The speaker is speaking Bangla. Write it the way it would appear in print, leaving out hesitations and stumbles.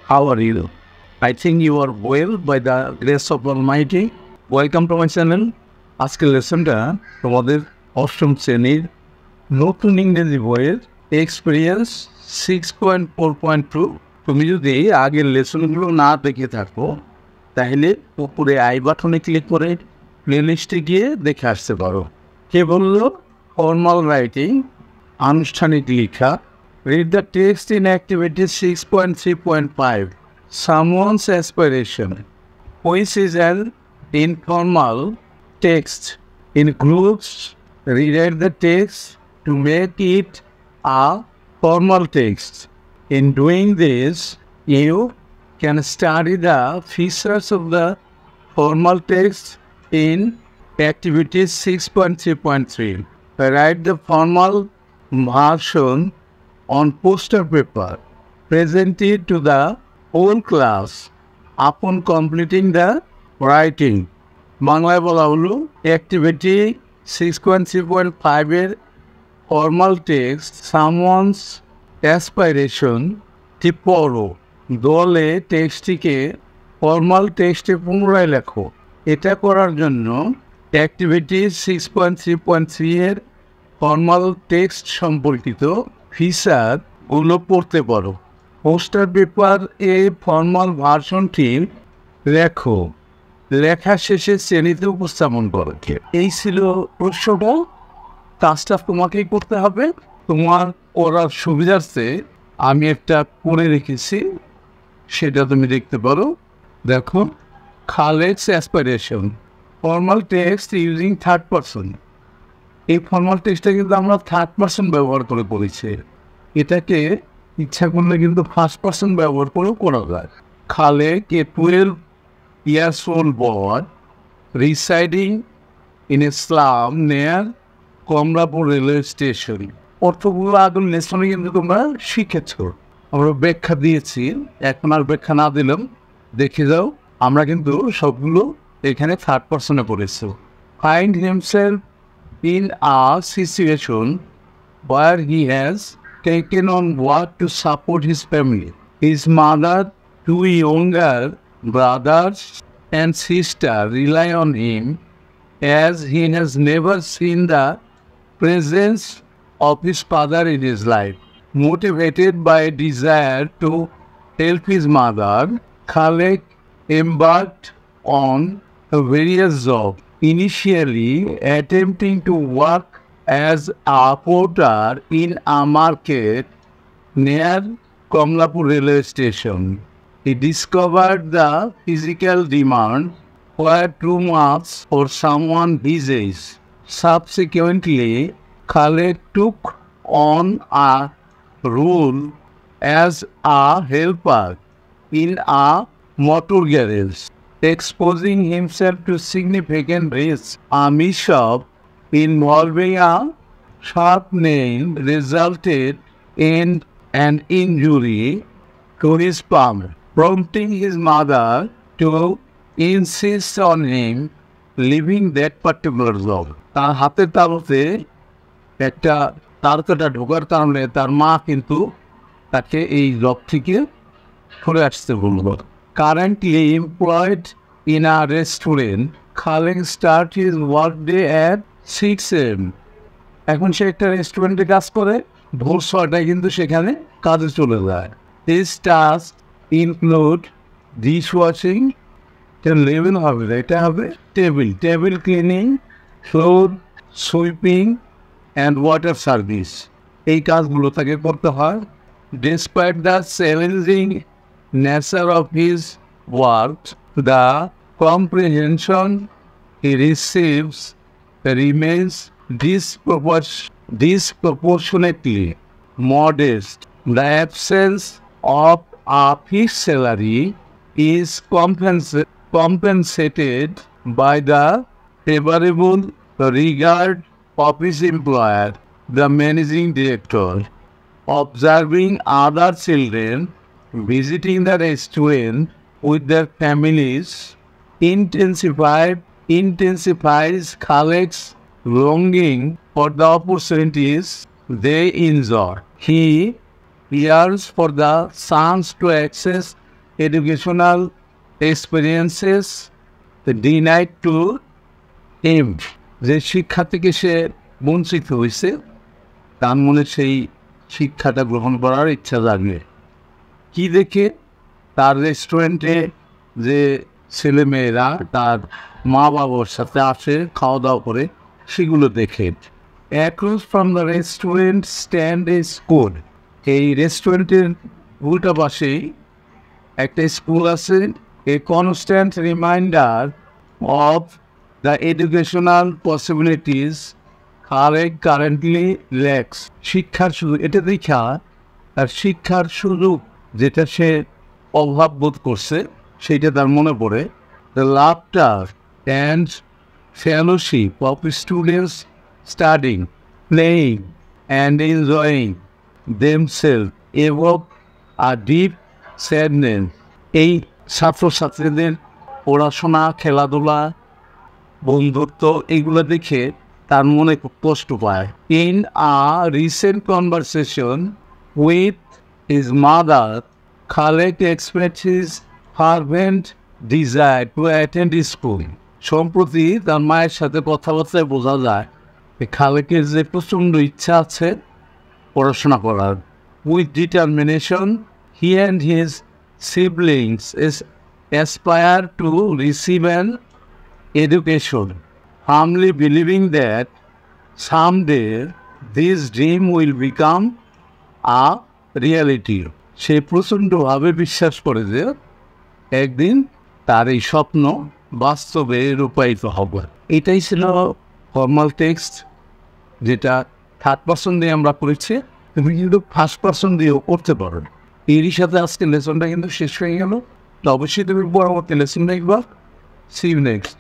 How are you? I think you are well by the grace of Almighty. Welcome to my channel. আজকের লেসনটা তোমাদের অষ্টম শ্রেণীর নতুন ইংরেজি বইয়ের এক্সপিরিয়েন্স 6.4.2। তুমি যদি আগের লেসনগুলো না দেখে থাকো তাহলে উপরে আই বাটনে ক্লিক করে প্লেলিস্টে গিয়ে দেখে আসতে পারো। কে বলল ফর্মাল রাইটিং, আনুষ্ঠানিক লেখা। Read the text in activity 6.3.5. Someone's aspiration, which is an informal text in groups. Rewrite the text to make it a formal text. In doing this, you can study the features of the formal text in activity 6.3.3. Write the formal version on poster paper. Present it to the whole class upon completing the writing. বাংলায় বলা হলো অ্যাক্টিভিটি 6.3.5 এর ফর্মাল টেক্সট সামওয়ানস অ্যাসপাইরেশন টি পড়ো। দলে টেক্সটটিকে ফর্মাল টেক্সটে পুনরায় লেখো। এটা করার জন্য অ্যাক্টিভিটি 6.3.3 এর ফর্মাল টেক্সট সম্পর্কিত ফিচারগুলো পড়তে পারো। পোস্টার পেপার এ ফর্মাল ভার্সনটি লেখো। লেখা শেষে শ্রেণীতে উপস্থাপন করো। এই ছিল প্রশ্নটা। কাজটা তোমাকেই করতে হবে। তোমার করার সুবিধার্থে আমি একটা করে রেখেছি, সেটা তুমি দেখতে পারো। দেখো, Khaled's aspiration formal text using third person. এই ফর্মাল টেক্সটটা কিন্তু আমরা থার্ড পারসন ব্যবহার করে পড়েছি। এটাকে ইচ্ছা করলে কিন্তু ফার্স্ট পারসন ব্যবহার করেও করা যায়। Khalek a 12 years old boy residing in a slum near Kamalapur railway station. অর্থগুলো আগের লেসনে কিন্তু তোমরা শিখেছ। আমরা ব্যাখ্যা দিয়েছি, এখন আর ব্যাখ্যা না দিলাম, দেখে যাও। আমরা কিন্তু সবগুলো এখানে থার্ড পারসনে পড়েছি। Find himself in a situation where he has taken on work to support his family. His mother, two younger brothers and sister rely on him as he has never seen the presence of his father in his life. Motivated by a desire to help his mother, Khaled embarked on a various jobs. Initially attempting to work as a porter in a market near Komlapur railway station. He discovered the physical demand were too much for someone his age. Subsequently, Khaled took on a role as a helper in a motor garage, exposing himself to significant risks. A mishap involving a sharp nail resulted in an injury to his palm, prompting his mother to insist on him leaving that particular job. তার হাতের তালুতে একটা তারকাটা ঢোকার কারণে তার মা কিন্তু তাকে এই জব থেকে সরে আসতে বলল। Currently employed in a restaurant, Khaled start his work day at 6 AM. এখন সে একটা রেস্টুরেন্টে কাজ করে, ভোর 6টায় কিন্তু সেখানে কাজে চলে যায়। His tasks include dishwashing, level হবে না, এটা হবে table cleaning, floor sweeping and water service. এই কাজগুলো তাকে করতে হয়। Despite the challenging nature of his work, the comprehension he receives remains disproportionately modest. The absence of a fixed salary is compensated by the favorable regard of his employer, the managing director. Observing other children visiting the restaurant with their families intensifies Khaled's longing for the opportunities they enjoy. He yearns for the chance to access educational experiences denied to him, যে শিক্ষা থেকে সে বঞ্চিত হয়েছে তার মনে সেই শিক্ষাটা গ্রহণ করার ইচ্ছা জাগবে। কি দেখে? তার রেস্টুরেন্টে যে ছেলেমেয়েরা তার মা বাবার সাথে আসে খাওয়া দাওয়া করে সেগুলো দেখে। Across from the restaurant stand A school, এই রেস্টুরেন্টের উল্টা পাশেই একটা স্কুল আছে। A constant reminder of the educational possibilities currently lakhs, শিক্ষার সুযোগ, এটা দেখা তার শিক্ষার সুযোগ যেটা সে অভাব বোধ করছে সেইটা তার মনে পড়ে। The laughter and fellowship of students studying, playing and enjoying themselves evoke a deep sadness, এই ছাত্রছাত্রীদের পড়াশোনা, খেলাধুলা, বন্ধুত্ব এগুলো দেখে তার মনে খুব কষ্ট পায়। In a recent conversation with his mother, Khalek expressed his fervent desire to attend school. সম্প্রতি তার মায়ের সাথে কথাবার্তায় বোঝা যায় খালেকের যে প্রচণ্ড ইচ্ছা আছে পড়াশোনা করার। With determination he and his siblings aspire to receive an education, firmly believing that someday this dream will become a reality. সে প্রচণ্ডভাবে বিশ্বাস করে যে একদিন তার এই স্বপ্ন বাস্তবে রূপায়িত হবে। এটাই ছিল ফর্মাল টেক্সট, যেটা থার্ড পারসন দিয়ে আমরা করেছি। তুমি কিন্তু ফার্স্ট পারসন দিয়েও করতে পারো। এরই সাথে আজকে লেসনটা কিন্তু শেষ হয়ে গেল। তো অবশ্যই তুমি পরবর্তী লেসন দেখবা। See you next.